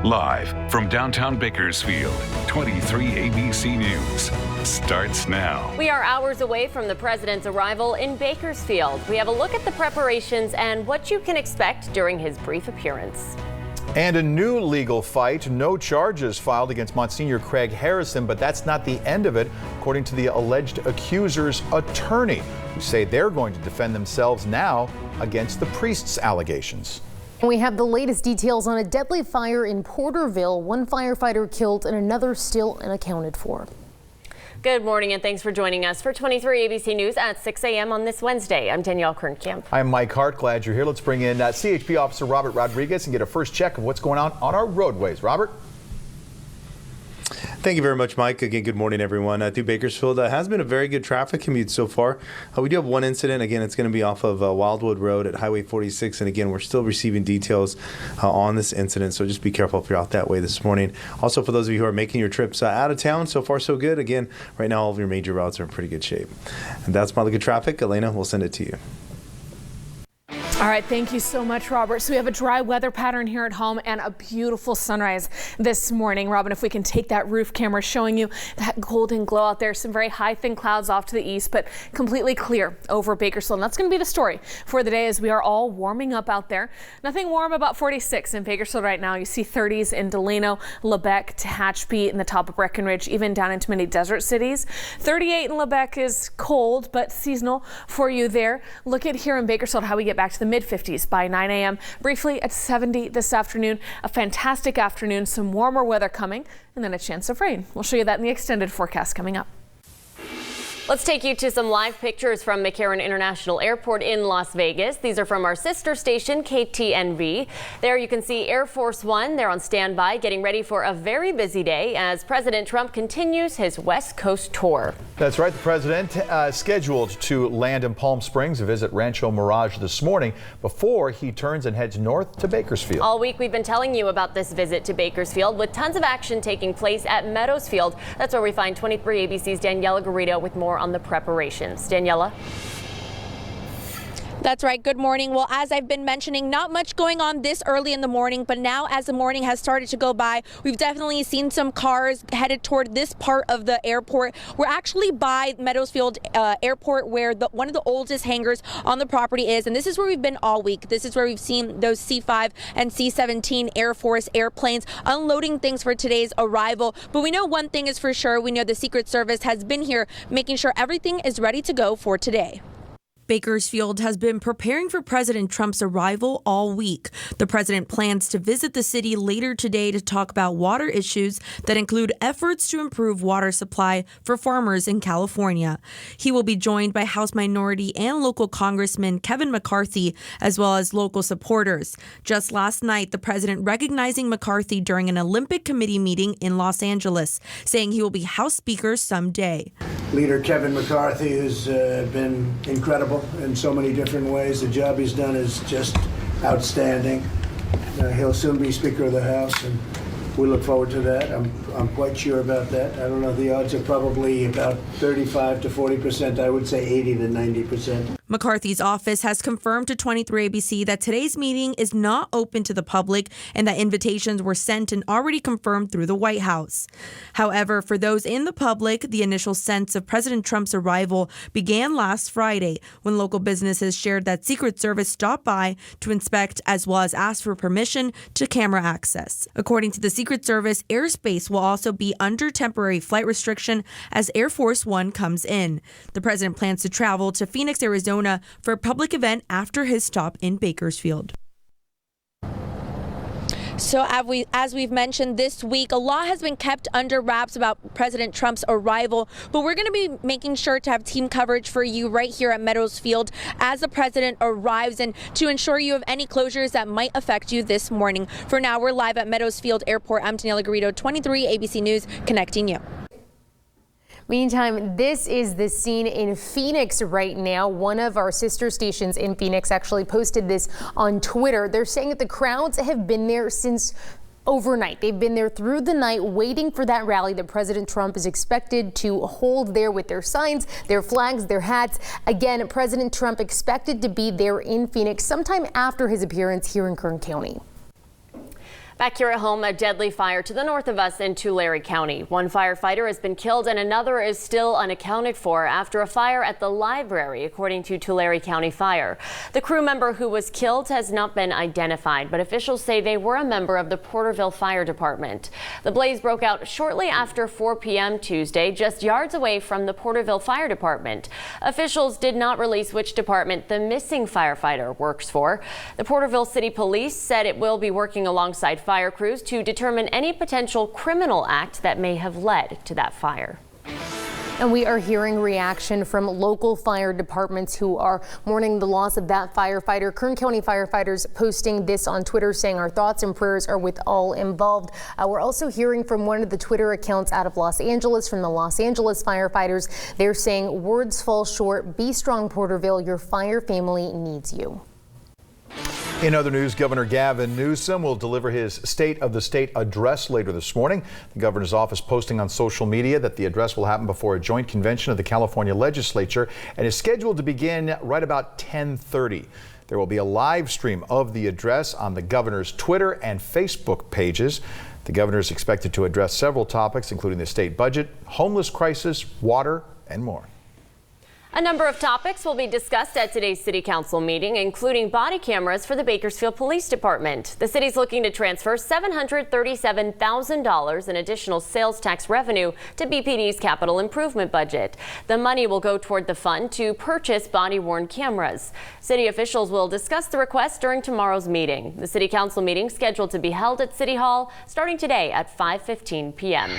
Live from downtown Bakersfield, 23 ABC News starts now. We are hours away from the president's arrival in Bakersfield. We have a look at the preparations and what you can expect during his brief appearance. And a new legal fight. No charges filed against Monsignor Harrison, but that's not the end of it, according to the alleged accuser's attorney, who say they're going to defend themselves now against the priest's allegations. We have the latest details on a deadly fire in Porterville. One firefighter killed and another still unaccounted for. Good morning and thanks for joining us for 23 ABC News at 6 a.m. on this Wednesday. I'm Danielle Kern. I'm Mike Hart. Glad you're here. Let's bring in CHP Officer Robert Rodriguez and get a first check of what's going on our roadways. Robert? Thank you very much, Mike. Again, good morning, everyone. Through Bakersfield has been a very good traffic commute so far. We do have one incident. Again, it's going to be off of Wildwood Road at Highway 46. And again, we're still receiving details on this incident. So just be careful if you're out that way this morning. Also, for those of you who are making your trips out of town, so far so good. Again, right now, all of your major routes are in pretty good shape. And that's my look at traffic. Elena, we'll send it to you. All right, thank you so much, Robert. So we have a dry weather pattern here at home and a beautiful sunrise this morning. Robin, if we can take that roof camera showing you that golden glow out there, some very high thin clouds off to the east, but completely clear over Bakersfield. And that's going to be the story for the day as we are all warming up out there. Nothing warm about 46 in Bakersfield right now. You see 30s in Delano, Lebec, Tehachapi, and the top of Breckenridge, even down into many desert cities. 38 in Lebec is cold, but seasonal for you there. Look at here in Bakersfield how we get back to the mid-50s by 9 a.m. Briefly at 70 this afternoon. A fantastic afternoon, some warmer weather coming, and then a chance of rain. We'll show you that in the extended forecast coming up. Let's take you to some live pictures from McCarran International Airport in Las Vegas. These are from our sister station, KTNV. There you can see Air Force One. They're on standby, getting ready for a very busy day as President Trump continues his West Coast tour. That's right. The president scheduled to land in Palm Springs, visit Rancho Mirage this morning before he turns and heads north to Bakersfield. All week we've been telling you about this visit to Bakersfield with tons of action taking place at Meadowsfield. That's where we find 23 ABC's Daniela Garrido with more on the preparations. Daniela? That's right. Good morning. Well, as I've been mentioning, not much going on this early in the morning, but now as the morning has started to go by, we've definitely seen some cars headed toward this part of the airport. We're actually by Meadowsfield Airport, where one of the oldest hangars on the property is, and this is where we've been all week. This is where we've seen those C-5 and C-17 Air Force airplanes unloading things for today's arrival. But we know one thing is for sure. We know the Secret Service has been here making sure everything is ready to go for today. Bakersfield has been preparing for President Trump's arrival all week. The president plans to visit the city later today to talk about water issues that include efforts to improve water supply for farmers in California. He will be joined by House Minority and local Congressman Kevin McCarthy, as well as local supporters. Just last night, the president recognizing McCarthy during an Olympic Committee meeting in Los Angeles, saying he will be House Speaker someday. Leader Kevin McCarthy has been incredible in so many different ways. The job he's done is just outstanding. He'll soon be Speaker of the House, and we look forward to that. I'm quite sure about that. I don't know, the odds are probably about 35 to 40%. I would say 80 to 90%. McCarthy's office has confirmed to 23 ABC that today's meeting is not open to the public and that invitations were sent and already confirmed through the White House. However, for those in the public, the initial sense of President Trump's arrival began last Friday when local businesses shared that Secret Service stopped by to inspect as well as ask for permission to camera access. According to the Secret Service, airspace will also be under temporary flight restriction as Air Force One comes in. The president plans to travel to Phoenix, Arizona for a public event after his stop in Bakersfield. So as we've mentioned this week, a lot has been kept under wraps about President Trump's arrival, but we're going to be making sure to have team coverage for you right here at Meadowsfield as the president arrives and to ensure you have any closures that might affect you this morning. For now, we're live at Meadowsfield Airport. I'm Daniela Garrido, 23 ABC News, connecting you. Meantime, this is the scene in Phoenix right now. One of our sister stations in Phoenix actually posted this on Twitter. They're saying that the crowds have been there since overnight. They've been there through the night waiting for that rally that President Trump is expected to hold there with their signs, their flags, their hats. Again, President Trump expected to be there in Phoenix sometime after his appearance here in Kern County. Back here at home, a deadly fire to the north of us in Tulare County. One firefighter has been killed and another is still unaccounted for after a fire at the library, according to Tulare County Fire. The crew member who was killed has not been identified, but officials say they were a member of the Porterville Fire Department. The blaze broke out shortly after 4 p.m. Tuesday, just yards away from the Porterville Fire Department. Officials did not release which department the missing firefighter works for. The Porterville City Police said it will be working alongside fire crews to determine any potential criminal act that may have led to that fire. And we are hearing reaction from local fire departments who are mourning the loss of that firefighter. Kern County firefighters posting this on Twitter saying our thoughts and prayers are with all involved. We're also hearing from one of the Twitter accounts out of Los Angeles, from the Los Angeles firefighters. They're saying words fall short. Be strong, Porterville. Your fire family needs you. In other news, Governor Gavin Newsom will deliver his State of the State address later this morning. The governor's office posting on social media that the address will happen before a joint convention of the California legislature and is scheduled to begin right about 10:30. There will be a live stream of the address on the governor's Twitter and Facebook pages. The governor is expected to address several topics, including the state budget, homeless crisis, water, and more. A number of topics will be discussed at today's City Council meeting, including body cameras for the Bakersfield Police Department. The city's looking to transfer $737,000 in additional sales tax revenue to BPD's capital improvement budget. The money will go toward the fund to purchase body-worn cameras. City officials will discuss the request during tomorrow's meeting. The City Council meeting scheduled to be held at City Hall starting today at 5:15 p.m.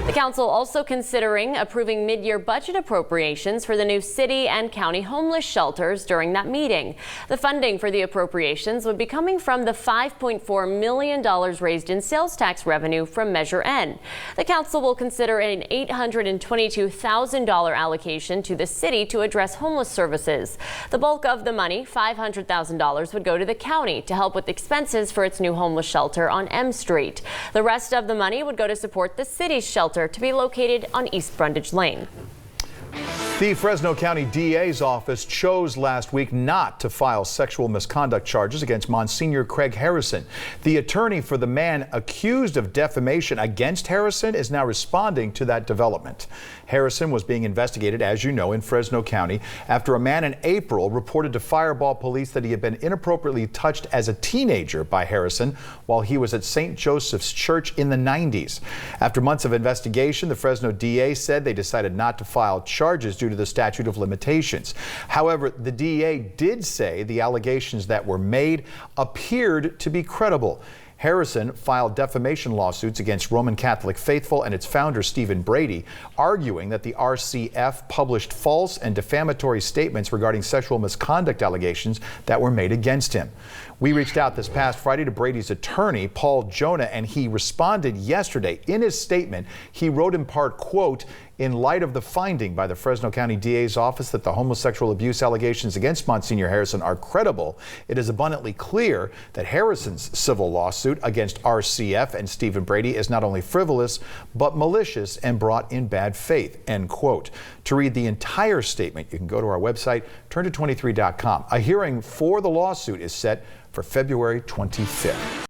The council also considering approving mid-year budget appropriations for the new city and county homeless shelters during that meeting. The funding for the appropriations would be coming from the $5.4 million raised in sales tax revenue from Measure N. The council will consider an $822,000 allocation to the city to address homeless services. The bulk of the money, $500,000, would go to the county to help with expenses for its new homeless shelter on M Street. The rest of the money would go to support the city's shelter to be located on East Brundage Lane. The Fresno County DA's office chose last week not to file sexual misconduct charges against Monsignor Craig Harrison. The attorney for the man accused of defamation against Harrison is now responding to that development. Harrison was being investigated, as you know, in Fresno County after a man in April reported to Fireball Police that he had been inappropriately touched as a teenager by Harrison while he was at St. Joseph's Church in the 90s. After months of investigation, the Fresno DA said they decided not to file charges due to the statute of limitations. However, the DA did say the allegations that were made appeared to be credible. Harrison filed defamation lawsuits against Roman Catholic faithful and its founder, Stephen Brady, arguing that the RCF published false and defamatory statements regarding sexual misconduct allegations that were made against him. We reached out this past Friday to Brady's attorney, Paul Jonah, and he responded yesterday. In his statement, he wrote in part, quote, "In light of the finding by the Fresno County DA's office that the homosexual abuse allegations against Monsignor Harrison are credible, it is abundantly clear that Harrison's civil lawsuit against RCF and Stephen Brady is not only frivolous, but malicious and brought in bad faith," end quote. To read the entire statement, you can go to our website, turn to 23.com. A hearing for the lawsuit is set for February 25th.